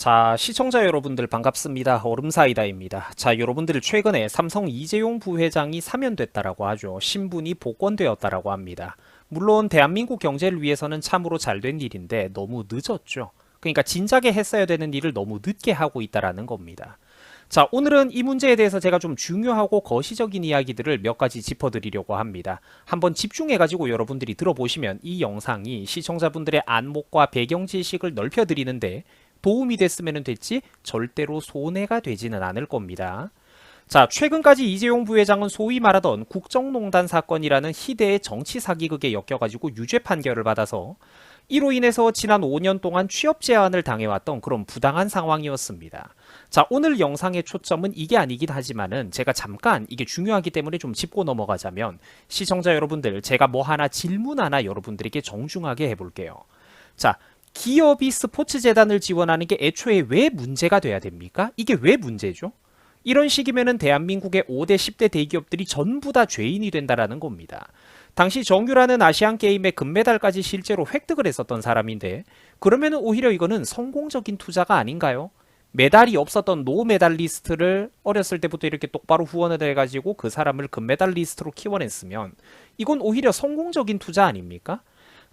자, 시청자 여러분들 반갑습니다. 얼음사이다입니다. 자, 여러분들 최근에 삼성 이재용 부회장이 사면됐다라고 하죠. 신분이 복권되었다라고 합니다. 물론 대한민국 경제를 위해서는 참으로 잘된 일인데 너무 늦었죠. 그러니까 진작에 했어야 되는 일을 너무 늦게 하고 있다라는 겁니다. 자, 오늘은 이 문제에 대해서 제가 좀 중요하고 거시적인 이야기들을 몇 가지 짚어드리려고 합니다. 한번 집중해가지고 여러분들이 들어보시면 이 영상이 시청자분들의 안목과 배경 지식을 넓혀드리는데 도움이 됐으면 됐지 절대로 손해가 되지는 않을 겁니다. 자, 최근까지 이재용 부회장은 소위 말하던 국정농단 사건이라는 희대의 정치 사기극에 엮여가지고 유죄 판결을 받아서 이로 인해서 지난 5년 동안 취업 제한을 당해왔던 그런 부당한 상황이었습니다. 자, 오늘 영상의 초점은 이게 아니긴 하지만은 제가 잠깐 이게 중요하기 때문에 좀 짚고 넘어가자면 시청자 여러분들 제가 뭐 하나 질문 하나 여러분들에게 정중하게 해볼게요. 자, 기업이 스포츠 재단을 지원하는 게 애초에 왜 문제가 돼야 됩니까? 이게 왜 문제죠? 이런 식이면은 대한민국의 5대 10대 대기업들이 전부 다 죄인이 된다라는 겁니다. 당시 정유라는 아시안 게임의 금메달까지 실제로 획득을 했었던 사람인데 그러면은 오히려 이거는 성공적인 투자가 아닌가요? 메달이 없었던 노메달리스트를 어렸을 때부터 이렇게 똑바로 후원을 해가지고 그 사람을 금메달리스트로 키워냈으면 이건 오히려 성공적인 투자 아닙니까?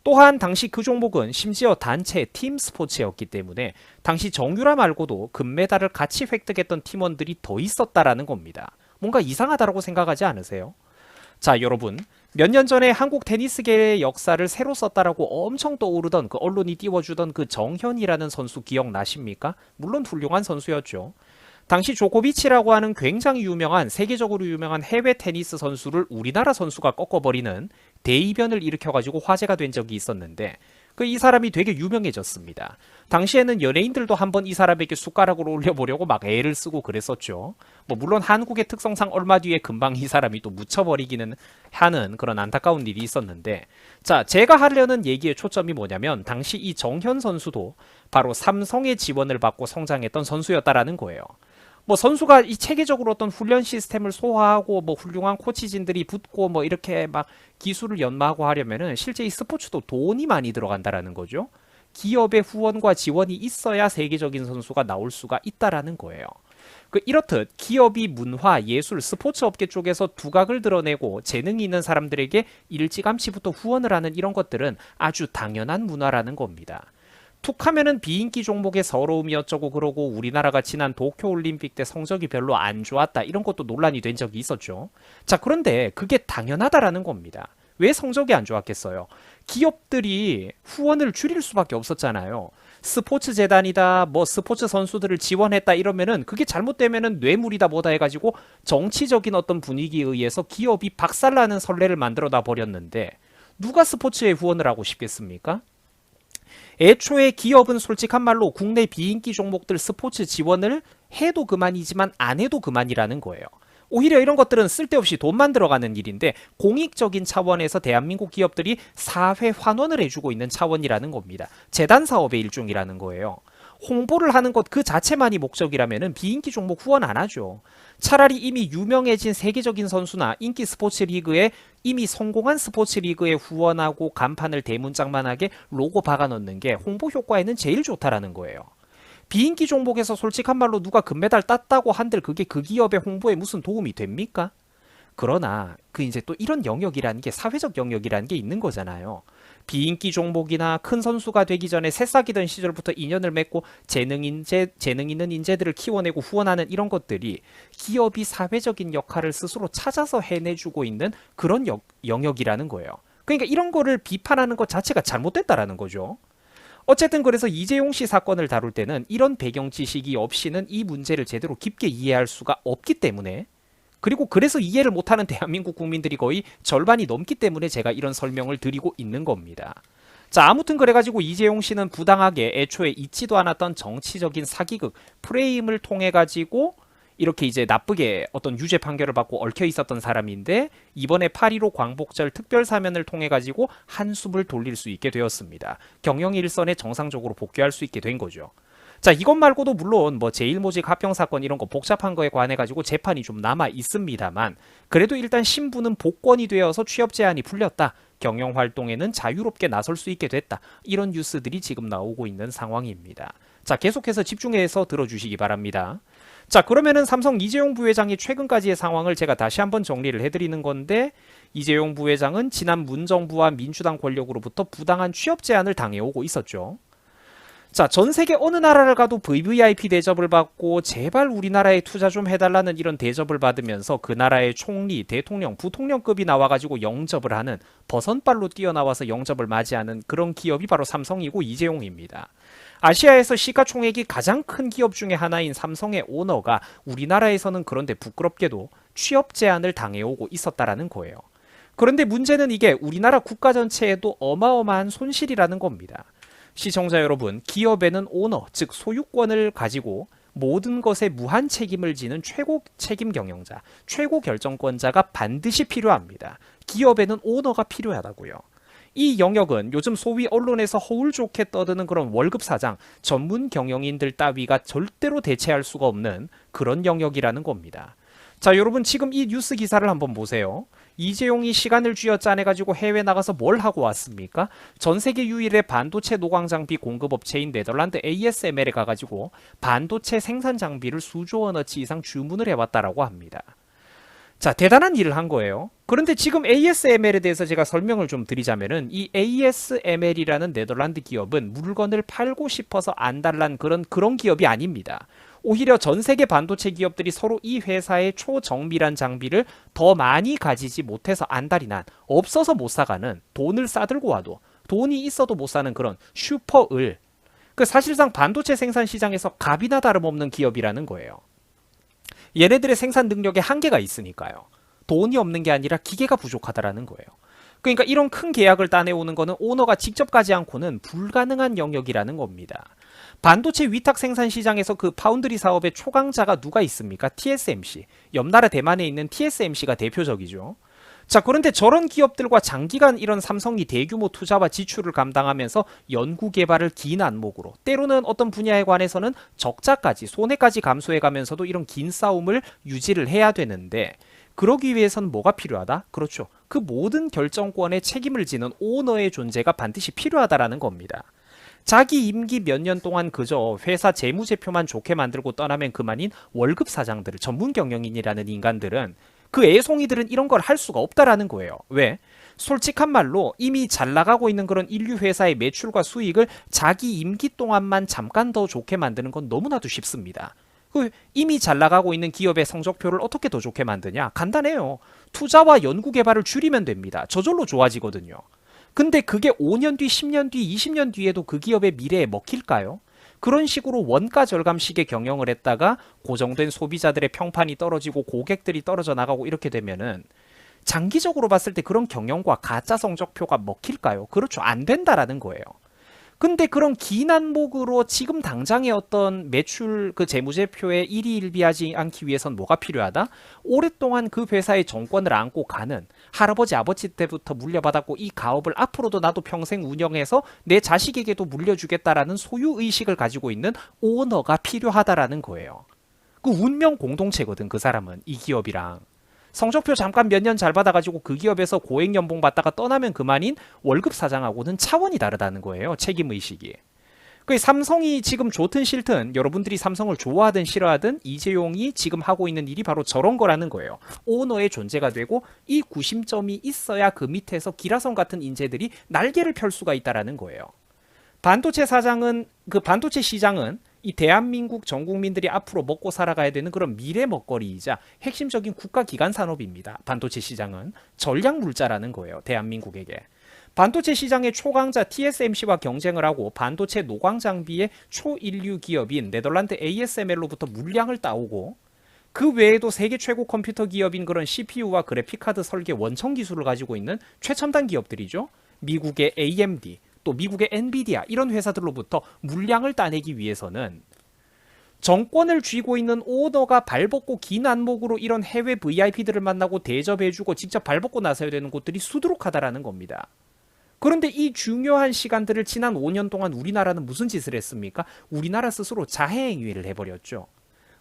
또한 당시 그 종목은 심지어 단체 팀 스포츠였기 때문에 당시 정유라 말고도 금메달을 같이 획득했던 팀원들이 더 있었다라는 겁니다. 뭔가 이상하다라고 생각하지 않으세요? 자, 여러분, 몇 년 전에 한국 테니스계의 역사를 새로 썼다라고 엄청 떠오르던 그 언론이 띄워주던 그 정현이라는 선수 기억나십니까? 물론 훌륭한 선수였죠. 당시 조코비치라고 하는 굉장히 유명한, 세계적으로 유명한 해외 테니스 선수를 우리나라 선수가 꺾어버리는 대이변을 일으켜가지고 화제가 된 적이 있었는데 이 사람이 되게 유명해졌습니다. 당시에는 연예인들도 한번 이 사람에게 숟가락으로 올려보려고 막 애를 쓰고 그랬었죠. 물론 한국의 특성상 얼마 뒤에 금방 이 사람이 또 묻혀버리기는 하는 그런 안타까운 일이 있었는데, 자, 제가 하려는 얘기의 초점이 뭐냐면 당시 이 정현 선수도 바로 삼성의 지원을 받고 성장했던 선수였다라는 거예요. 선수가 이 체계적으로 어떤 훈련 시스템을 소화하고 훌륭한 코치진들이 붙고 이렇게 막 기술을 연마하고 하려면은 실제 이 스포츠도 돈이 많이 들어간다라는 거죠. 기업의 후원과 지원이 있어야 세계적인 선수가 나올 수가 있다라는 거예요. 이렇듯 기업이 문화, 예술, 스포츠 업계 쪽에서 두각을 드러내고 재능이 있는 사람들에게 일찌감치부터 후원을 하는 이런 것들은 아주 당연한 문화라는 겁니다. 툭하면은 비인기 종목의 서러움이 어쩌고 그러고 우리나라가 지난 도쿄올림픽 때 성적이 별로 안 좋았다 이런 것도 논란이 된 적이 있었죠. 자, 그런데 그게 당연하다라는 겁니다. 왜 성적이 안 좋았겠어요? 기업들이 후원을 줄일 수밖에 없었잖아요. 스포츠 재단이다, 스포츠 선수들을 지원했다 이러면은 그게 잘못되면은 뇌물이다 뭐다 해가지고 정치적인 어떤 분위기에 의해서 기업이 박살나는 선례를 만들어다 버렸는데 누가 스포츠에 후원을 하고 싶겠습니까? 애초에 기업은 솔직한 말로 국내 비인기 종목들 스포츠 지원을 해도 그만이지만 안 해도 그만이라는 거예요. 오히려 이런 것들은 쓸데없이 돈만 들어가는 일인데 공익적인 차원에서 대한민국 기업들이 사회 환원을 해주고 있는 차원이라는 겁니다. 재단 사업의 일종이라는 거예요. 홍보를 하는 것 그 자체만이 목적이라면 비인기 종목 후원 안 하죠. 차라리 이미 유명해진 세계적인 선수나 인기 스포츠 리그에 이미 성공한 스포츠 리그에 후원하고 간판을 대문짝만하게 로고 박아넣는 게 홍보 효과에는 제일 좋다라는 거예요. 비인기 종목에서 솔직한 말로 누가 금메달 땄다고 한들 그게 그 기업의 홍보에 무슨 도움이 됩니까? 그러나 이제 또 이런 영역이라는 게 사회적 영역이라는 게 있는 거잖아요. 비인기 종목이나 큰 선수가 되기 전에 새싹이던 시절부터 인연을 맺고 재능 있는 인재들을 키워내고 후원하는 이런 것들이 기업이 사회적인 역할을 스스로 찾아서 해내주고 있는 그런 영역이라는 거예요. 그러니까 이런 거를 비판하는 것 자체가 잘못됐다라는 거죠. 어쨌든 그래서 이재용 씨 사건을 다룰 때는 이런 배경 지식이 없이는 이 문제를 제대로 깊게 이해할 수가 없기 때문에, 그리고 그래서 이해를 못하는 대한민국 국민들이 거의 절반이 넘기 때문에 제가 이런 설명을 드리고 있는 겁니다. 자, 아무튼 그래가지고 이재용 씨는 부당하게 애초에 있지도 않았던 정치적인 사기극 프레임을 통해 가지고 이렇게 이제 나쁘게 어떤 유죄 판결을 받고 얽혀 있었던 사람인데 이번에 8.15 광복절 특별사면을 통해 가지고 한숨을 돌릴 수 있게 되었습니다. 경영 일선에 정상적으로 복귀할 수 있게 된 거죠. 자, 이것 말고도 물론 제일모직 합병 사건 이런 거 복잡한 거에 관해 가지고 재판이 좀 남아 있습니다만 그래도 일단 신부는 복권이 되어서 취업 제한이 풀렸다. 경영 활동에는 자유롭게 나설 수 있게 됐다. 이런 뉴스들이 지금 나오고 있는 상황입니다. 자, 계속해서 집중해서 들어주시기 바랍니다. 자, 그러면은 삼성 이재용 부회장이 최근까지의 상황을 제가 다시 한번 정리를 해드리는 건데, 이재용 부회장은 지난 문정부와 민주당 권력으로부터 부당한 취업 제한을 당해오고 있었죠. 자, 전 세계 어느 나라를 가도 VVIP 대접을 받고 제발 우리나라에 투자 좀 해달라는 이런 대접을 받으면서 그 나라의 총리, 대통령, 부통령급이 나와가지고 영접을 하는, 버선발로 뛰어나와서 영접을 맞이하는 그런 기업이 바로 삼성이고 이재용입니다. 아시아에서 시가총액이 가장 큰 기업 중에 하나인 삼성의 오너가 우리나라에서는 그런데 부끄럽게도 취업 제한을 당해오고 있었다라는 거예요. 그런데 문제는 이게 우리나라 국가 전체에도 어마어마한 손실이라는 겁니다. 시청자 여러분, 기업에는 오너, 즉 소유권을 가지고 모든 것에 무한 책임을 지는 최고 책임 경영자, 최고 결정권자가 반드시 필요합니다. 기업에는 오너가 필요하다고요. 이 영역은 요즘 소위 언론에서 허울 좋게 떠드는 그런 월급 사장, 전문 경영인들 따위가 절대로 대체할 수가 없는 그런 영역이라는 겁니다. 자, 여러분 지금 이 뉴스 기사를 한번 보세요. 이재용이 시간을 쥐어 짜내가지고 해외 나가서 뭘 하고 왔습니까? 전 세계 유일의 반도체 노광 장비 공급업체인 네덜란드 ASML에 가가지고 반도체 생산 장비를 수조 원어치 이상 주문을 해왔다라고 합니다. 자, 대단한 일을 한 거예요. 그런데 지금 ASML에 대해서 제가 설명을 좀 드리자면은, 이 ASML이라는 네덜란드 기업은 물건을 팔고 싶어서 안달난 그런 기업이 아닙니다. 오히려 전 세계 반도체 기업들이 서로 이 회사의 초정밀한 장비를 더 많이 가지지 못해서 안달이 난, 없어서 못 사가는, 돈을 싸들고 와도 돈이 있어도 못 사는 그런 슈퍼을, 그 사실상 반도체 생산 시장에서 갑이나 다름없는 기업이라는 거예요. 얘네들의 생산 능력에 한계가 있으니까요. 돈이 없는 게 아니라 기계가 부족하다라는 거예요. 그러니까 이런 큰 계약을 따내오는 거는 오너가 직접 가지 않고는 불가능한 영역이라는 겁니다. 반도체 위탁 생산 시장에서 그 파운드리 사업의 초강자가 누가 있습니까? TSMC. 옆나라 대만에 있는 TSMC가 대표적이죠. 자, 그런데 저런 기업들과 장기간 이런 삼성이 대규모 투자와 지출을 감당하면서 연구 개발을 긴 안목으로, 때로는 어떤 분야에 관해서는 적자까지, 손해까지 감수해가면서도 이런 긴 싸움을 유지를 해야 되는데, 그러기 위해서는 뭐가 필요하다? 그렇죠. 그 모든 결정권에 책임을 지는 오너의 존재가 반드시 필요하다라는 겁니다. 자기 임기 몇 년 동안 그저 회사 재무제표만 좋게 만들고 떠나면 그만인 월급 사장들, 전문 경영인이라는 인간들은, 그 애송이들은 이런 걸 할 수가 없다라는 거예요. 왜? 솔직한 말로 이미 잘 나가고 있는 그런 인류 회사의 매출과 수익을 자기 임기 동안만 잠깐 더 좋게 만드는 건 너무나도 쉽습니다. 그 이미 잘 나가고 있는 기업의 성적표를 어떻게 더 좋게 만드냐? 간단해요. 투자와 연구 개발을 줄이면 됩니다. 저절로 좋아지거든요. 근데 그게 5년 뒤, 10년 뒤, 20년 뒤에도 그 기업의 미래에 먹힐까요? 그런 식으로 원가 절감식의 경영을 했다가 고정된 소비자들의 평판이 떨어지고 고객들이 떨어져 나가고 이렇게 되면은 장기적으로 봤을 때 그런 경영과 가짜 성적표가 먹힐까요? 그렇죠. 안 된다라는 거예요. 근데 그런 긴 안목으로 지금 당장의 어떤 매출 그 재무제표에 일희일비하지 않기 위해선 뭐가 필요하다? 오랫동안 그 회사의 정권을 안고 가는, 할아버지 아버지 때부터 물려받았고 이 가업을 앞으로도 나도 평생 운영해서 내 자식에게도 물려주겠다라는 소유의식을 가지고 있는 오너가 필요하다라는 거예요. 그 운명 공동체거든, 그 사람은. 이 기업이랑. 성적표 잠깐 몇 년 잘 받아가지고 그 기업에서 고액 연봉 받다가 떠나면 그만인 월급 사장하고는 차원이 다르다는 거예요. 책임의식이. 그 삼성이 지금 좋든 싫든, 여러분들이 삼성을 좋아하든 싫어하든 이재용이 지금 하고 있는 일이 바로 저런 거라는 거예요. 오너의 존재가 되고 이 구심점이 있어야 그 밑에서 기라성 같은 인재들이 날개를 펼 수가 있다라는 거예요. 반도체 시장은 이 대한민국 전 국민들이 앞으로 먹고 살아가야 되는 그런 미래 먹거리이자 핵심적인 국가기관 산업입니다. 반도체 시장은 전략 물자라는 거예요. 대한민국에게. 반도체 시장의 초강자 TSMC와 경쟁을 하고 반도체 노광 장비의 초인류 기업인 네덜란드 ASML로부터 물량을 따오고, 그 외에도 세계 최고 컴퓨터 기업인 그런 CPU와 그래픽카드 설계 원천 기술을 가지고 있는 최첨단 기업들이죠. 미국의 AMD, 또 미국의 엔비디아, 이런 회사들로부터 물량을 따내기 위해서는 정권을 쥐고 있는 오너가 발벗고 긴 안목으로 이런 해외 VIP들을 만나고 대접해주고 직접 발벗고 나서야 되는 곳들이 수두룩하다라는 겁니다. 그런데 이 중요한 시간들을 지난 5년 동안 우리나라는 무슨 짓을 했습니까? 우리나라 스스로 자해행위를 해버렸죠.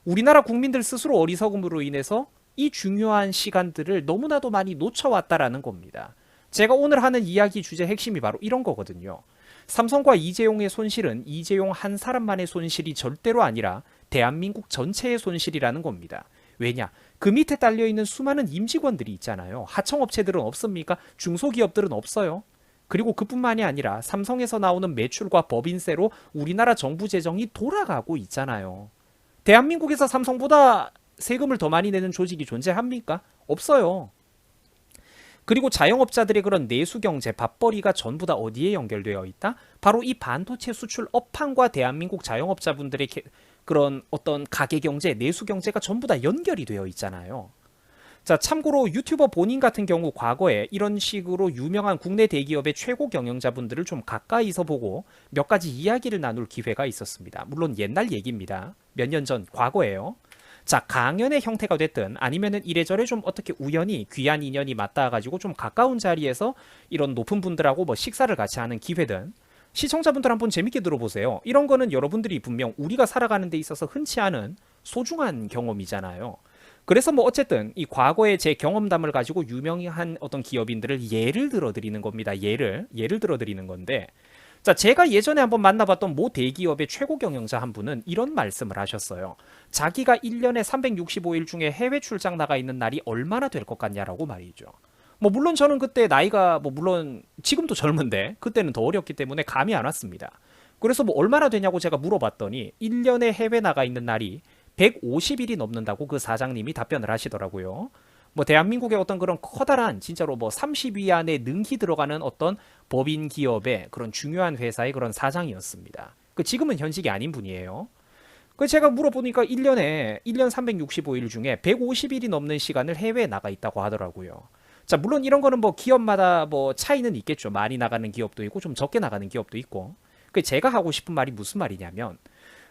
우리나라 국민들 스스로 어리석음으로 인해서 이 중요한 시간들을 너무나도 많이 놓쳐왔다라는 겁니다. 제가 오늘 하는 이야기 주제 핵심이 바로 이런 거거든요. 삼성과 이재용의 손실은 이재용 한 사람만의 손실이 절대로 아니라 대한민국 전체의 손실이라는 겁니다. 왜냐? 그 밑에 딸려있는 수많은 임직원들이 있잖아요. 하청업체들은 없습니까? 중소기업들은 없어요. 그리고 그뿐만이 아니라 삼성에서 나오는 매출과 법인세로 우리나라 정부 재정이 돌아가고 있잖아요. 대한민국에서 삼성보다 세금을 더 많이 내는 조직이 존재합니까? 없어요. 그리고 자영업자들의 그런 내수경제, 밥벌이가 전부 다 어디에 연결되어 있다? 바로 이 반도체 수출 업황과 대한민국 자영업자분들의 그런 어떤 가계경제, 내수경제가 전부 다 연결이 되어 있잖아요. 자, 참고로 유튜버 본인 같은 경우 과거에 이런 식으로 유명한 국내 대기업의 최고 경영자분들을 좀 가까이서 보고 몇 가지 이야기를 나눌 기회가 있었습니다. 물론 옛날 얘기입니다. 몇 년 전 과거예요. 자, 강연의 형태가 됐든 아니면은 이래저래 좀 어떻게 우연히 귀한 인연이 맞닿아가지고 좀 가까운 자리에서 이런 높은 분들하고 뭐 식사를 같이 하는 기회든 시청자분들 한번 재밌게 들어보세요. 이런 거는 여러분들이 분명 우리가 살아가는 데 있어서 흔치 않은 소중한 경험이잖아요. 그래서 뭐 어쨌든 이 과거의 제 경험담을 가지고 유명한 어떤 기업인들을 예를 들어 드리는 겁니다. 예를 들어 드리는 건데, 자, 제가 예전에 한번 만나봤던 모 대기업의 최고 경영자 한 분은 이런 말씀을 하셨어요. 자기가 1년에 365일 중에 해외 출장 나가 있는 날이 얼마나 될 것 같냐라고 말이죠. 뭐 물론 저는 그때 나이가 뭐 물론 지금도 젊은데 그때는 더 어렸기 때문에 감이 안 왔습니다. 그래서 뭐 얼마나 되냐고 제가 물어봤더니 1년에 해외 나가 있는 날이 150일이 넘는다고 그 사장님이 답변을 하시더라고요. 뭐 대한민국의 어떤 그런 커다란 진짜로 뭐 30위 안에 능히 들어가는 어떤 법인 기업의 그런 중요한 회사의 그런 사장이었습니다. 그 지금은 현직이 아닌 분이에요. 그 제가 물어보니까 1년 365일 중에 150일이 넘는 시간을 해외에 나가 있다고 하더라고요. 자, 물론 이런 거는 뭐 기업마다 뭐 차이는 있겠죠. 많이 나가는 기업도 있고 좀 적게 나가는 기업도 있고. 그 제가 하고 싶은 말이 무슨 말이냐면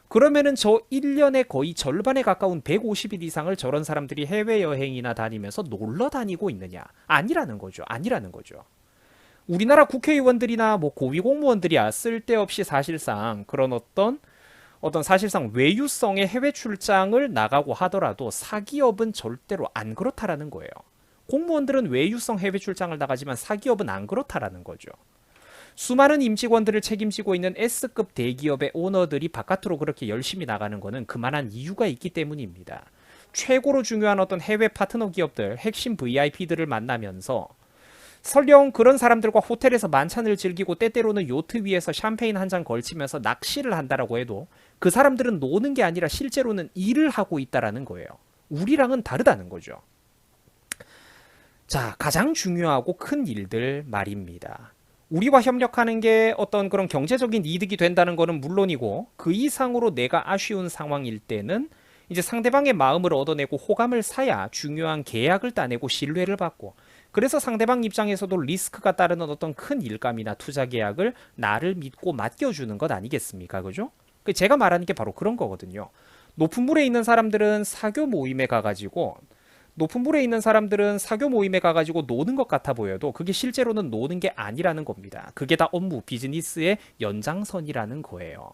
그러면은 저 1년에 거의 절반에 가까운 150일 이상을 저런 사람들이 해외여행이나 다니면서 놀러 다니고 있느냐? 아니라는 거죠. 아니라는 거죠. 우리나라 국회의원들이나 뭐 고위 공무원들이야 쓸데없이 사실상 그런 어떤 사실상 외유성의 해외 출장을 나가고 하더라도 사기업은 절대로 안 그렇다라는 거예요. 공무원들은 외유성 해외 출장을 나가지만 사기업은 안 그렇다라는 거죠. 수많은 임직원들을 책임지고 있는 S급 대기업의 오너들이 바깥으로 그렇게 열심히 나가는 것은 그만한 이유가 있기 때문입니다. 최고로 중요한 어떤 해외 파트너 기업들, 핵심 VIP들을 만나면서 설령 그런 사람들과 호텔에서 만찬을 즐기고 때때로는 요트 위에서 샴페인 한 잔 걸치면서 낚시를 한다라고 해도 그 사람들은 노는 게 아니라 실제로는 일을 하고 있다라는 거예요. 우리랑은 다르다는 거죠. 자, 가장 중요하고 큰 일들 말입니다. 우리와 협력하는 게 어떤 그런 경제적인 이득이 된다는 것은 물론이고 그 이상으로 내가 아쉬운 상황일 때는 이제 상대방의 마음을 얻어내고 호감을 사야 중요한 계약을 따내고 신뢰를 받고 그래서 상대방 입장에서도 리스크가 따르는 어떤 큰 일감이나 투자 계약을 나를 믿고 맡겨주는 것 아니겠습니까? 그죠? 제가 말하는 게 바로 그런 거거든요. 높은 물에 있는 사람들은 사교 모임에 가가지고 노는 것 같아 보여도 그게 실제로는 노는 게 아니라는 겁니다. 그게 다 업무, 비즈니스의 연장선이라는 거예요.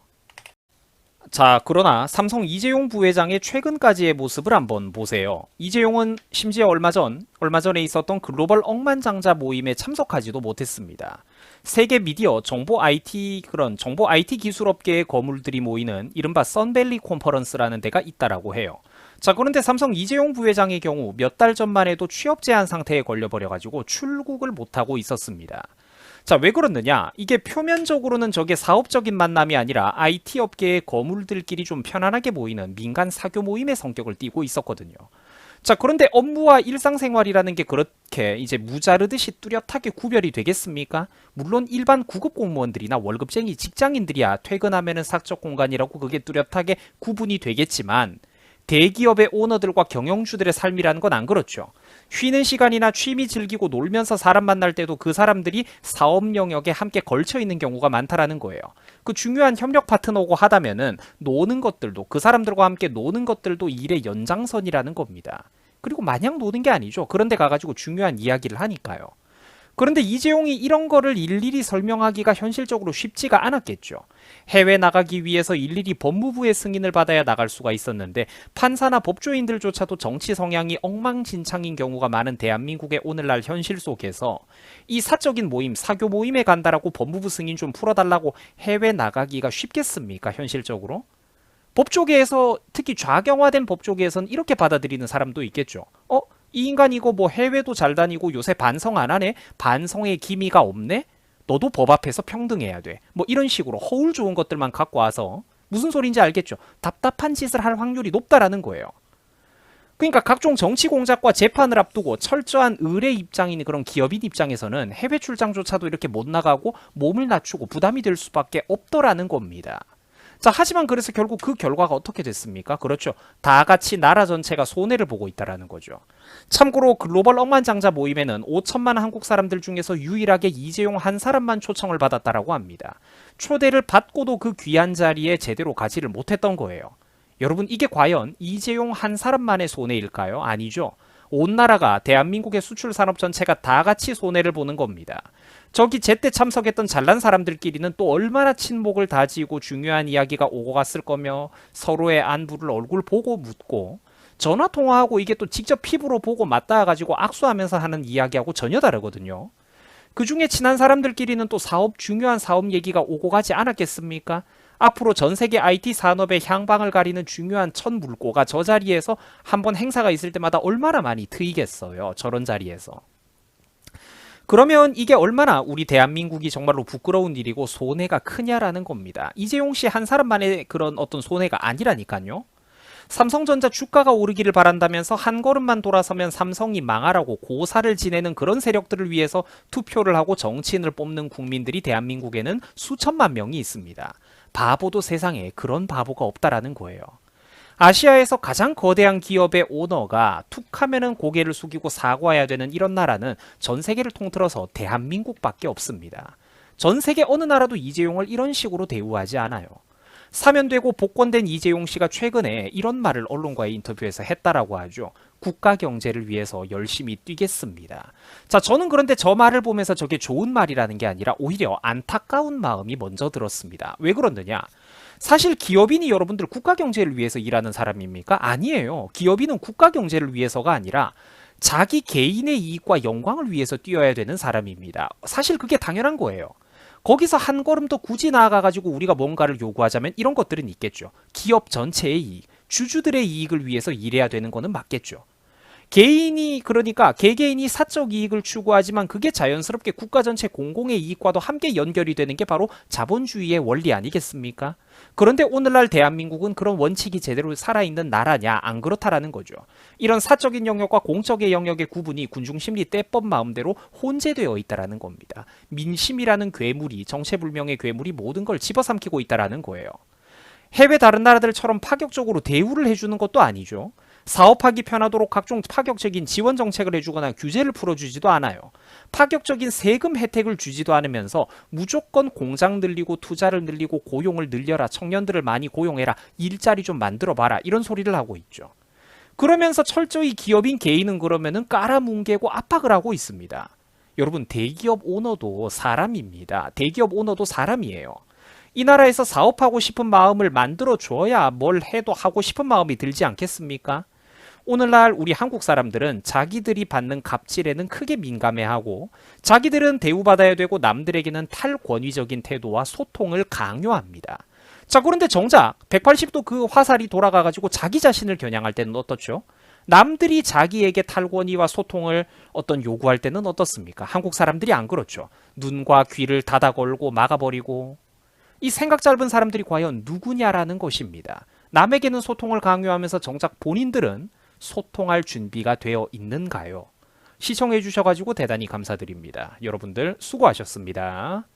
자, 그러나 삼성 이재용 부회장의 최근까지의 모습을 한번 보세요. 이재용은 심지어 얼마 전에 있었던 글로벌 억만장자 모임에 참석하지도 못했습니다. 세계 미디어, 정보 IT 기술업계의 거물들이 모이는 이른바 선밸리 컨퍼런스라는 데가 있다라고 해요. 자, 그런데 삼성 이재용 부회장의 경우 몇 달 전만 해도 취업 제한 상태에 걸려버려가지고 출국을 못하고 있었습니다. 자, 왜 그렇느냐? 이게 표면적으로는 저게 사업적인 만남이 아니라 IT 업계의 거물들끼리 좀 편안하게 모이는 민간 사교 모임의 성격을 띠고 있었거든요. 자, 그런데 업무와 일상생활이라는 게 그렇게 이제 무자르듯이 뚜렷하게 구별이 되겠습니까? 물론 일반 구급 공무원들이나 월급쟁이 직장인들이야 퇴근하면은 사적 공간이라고 그게 뚜렷하게 구분이 되겠지만 대기업의 오너들과 경영주들의 삶이라는 건 안 그렇죠. 쉬는 시간이나 취미 즐기고 놀면서 사람 만날 때도 그 사람들이 사업 영역에 함께 걸쳐 있는 경우가 많다라는 거예요. 그 중요한 협력 파트너고 하다면은 그 사람들과 함께 노는 것들도 일의 연장선이라는 겁니다. 그리고 마냥 노는 게 아니죠. 그런데 가가지고 중요한 이야기를 하니까요. 그런데 이재용이 이런 거를 일일이 설명하기가 현실적으로 쉽지가 않았겠죠. 해외 나가기 위해서 일일이 법무부의 승인을 받아야 나갈 수가 있었는데 판사나 법조인들조차도 정치 성향이 엉망진창인 경우가 많은 대한민국의 오늘날 현실 속에서 이 사적인 모임, 사교 모임에 간다라고 법무부 승인 좀 풀어달라고 해외 나가기가 쉽겠습니까? 현실적으로? 법조계에서 특히 좌경화된 법조계에서는 이렇게 받아들이는 사람도 있겠죠. 이 인간 이거 뭐 해외도 잘 다니고 요새 반성 안 하네? 반성의 기미가 없네? 너도 법 앞에서 평등해야 돼. 뭐 이런 식으로 허울 좋은 것들만 갖고 와서 무슨 소린지 알겠죠? 답답한 짓을 할 확률이 높다라는 거예요. 그러니까 각종 정치 공작과 재판을 앞두고 철저한 의뢰 입장인 그런 기업인 입장에서는 해외 출장조차도 이렇게 못 나가고 몸을 낮추고 부담이 될 수밖에 없더라는 겁니다. 자, 하지만 그래서 결국 그 결과가 어떻게 됐습니까? 그렇죠. 다 같이 나라 전체가 손해를 보고 있다라는 거죠. 참고로 글로벌 억만장자 모임에는 5천만 한국 사람들 중에서 유일하게 이재용 한 사람만 초청을 받았다라고 합니다. 초대를 받고도 그 귀한 자리에 제대로 가지를 못했던 거예요. 여러분, 이게 과연 이재용 한 사람만의 손해일까요? 아니죠. 온 나라가 대한민국의 수출 산업 전체가 다 같이 손해를 보는 겁니다. 저기 제때 참석했던 잘난 사람들끼리는 또 얼마나 친목을 다지고 중요한 이야기가 오고 갔을 거며 서로의 안부를 얼굴 보고 묻고 전화 통화하고 이게 또 직접 피부로 보고 맞닿아가지고 악수하면서 하는 이야기하고 전혀 다르거든요. 그 중에 친한 사람들끼리는 또 중요한 사업 얘기가 오고 가지 않았겠습니까? 앞으로 전 세계 IT 산업의 향방을 가리는 중요한 첫 물꼬가 저 자리에서 한번 행사가 있을 때마다 얼마나 많이 트이겠어요. 저런 자리에서. 그러면 이게 얼마나 우리 대한민국이 정말로 부끄러운 일이고 손해가 크냐라는 겁니다. 이재용 씨 한 사람만의 그런 어떤 손해가 아니라니까요. 삼성전자 주가가 오르기를 바란다면서 한 걸음만 돌아서면 삼성이 망하라고 고사를 지내는 그런 세력들을 위해서 투표를 하고 정치인을 뽑는 국민들이 대한민국에는 수천만 명이 있습니다. 바보도 세상에 그런 바보가 없다라는 거예요. 아시아에서 가장 거대한 기업의 오너가 툭하면은 고개를 숙이고 사과해야 되는 이런 나라는 전 세계를 통틀어서 대한민국밖에 없습니다. 전 세계 어느 나라도 이재용을 이런 식으로 대우하지 않아요. 사면되고 복권된 이재용 씨가 최근에 이런 말을 언론과의 인터뷰에서 했다라고 하죠. 국가 경제를 위해서 열심히 뛰겠습니다. 자, 저는 그런데 저 말을 보면서 저게 좋은 말이라는 게 아니라 오히려 안타까운 마음이 먼저 들었습니다. 왜 그러느냐? 사실 기업인이 여러분들 국가 경제를 위해서 일하는 사람입니까? 아니에요. 기업인은 국가 경제를 위해서가 아니라 자기 개인의 이익과 영광을 위해서 뛰어야 되는 사람입니다. 사실 그게 당연한 거예요. 거기서 한 걸음 더 굳이 나아가가지고 우리가 뭔가를 요구하자면 이런 것들은 있겠죠. 기업 전체의 이익, 주주들의 이익을 위해서 일해야 되는 거는 맞겠죠. 개인이 그러니까 개개인이 사적 이익을 추구하지만 그게 자연스럽게 국가 전체 공공의 이익과도 함께 연결이 되는 게 바로 자본주의의 원리 아니겠습니까? 그런데 오늘날 대한민국은 그런 원칙이 제대로 살아있는 나라냐? 안 그렇다라는 거죠. 이런 사적인 영역과 공적의 영역의 구분이 군중심리 떼법 마음대로 혼재되어 있다라는 겁니다. 민심이라는 괴물이 정체불명의 괴물이 모든 걸 집어삼키고 있다라는 거예요. 해외 다른 나라들처럼 파격적으로 대우를 해주는 것도 아니죠. 사업하기 편하도록 각종 파격적인 지원 정책을 해주거나 규제를 풀어주지도 않아요. 파격적인 세금 혜택을 주지도 않으면서 무조건 공장 늘리고 투자를 늘리고 고용을 늘려라, 청년들을 많이 고용해라, 일자리 좀 만들어봐라 이런 소리를 하고 있죠. 그러면서 철저히 기업인 개인은 그러면은 깔아뭉개고 압박을 하고 있습니다. 여러분, 대기업 오너도 사람입니다. 대기업 오너도 사람이에요. 이 나라에서 사업하고 싶은 마음을 만들어줘야 뭘 해도 하고 싶은 마음이 들지 않겠습니까? 오늘날 우리 한국 사람들은 자기들이 받는 갑질에는 크게 민감해하고 자기들은 대우받아야 되고 남들에게는 탈권위적인 태도와 소통을 강요합니다. 자, 그런데 정작 180도 그 화살이 돌아가가지고 자기 자신을 겨냥할 때는 어떻죠? 남들이 자기에게 탈권위와 소통을 어떤 요구할 때는 어떻습니까? 한국 사람들이 안 그렇죠. 눈과 귀를 닫아 걸고 막아버리고 이 생각 짧은 사람들이 과연 누구냐라는 것입니다. 남에게는 소통을 강요하면서 정작 본인들은 소통할 준비가 되어 있는가요? 시청해 주셔가지고 대단히 감사드립니다. 여러분들 수고하셨습니다.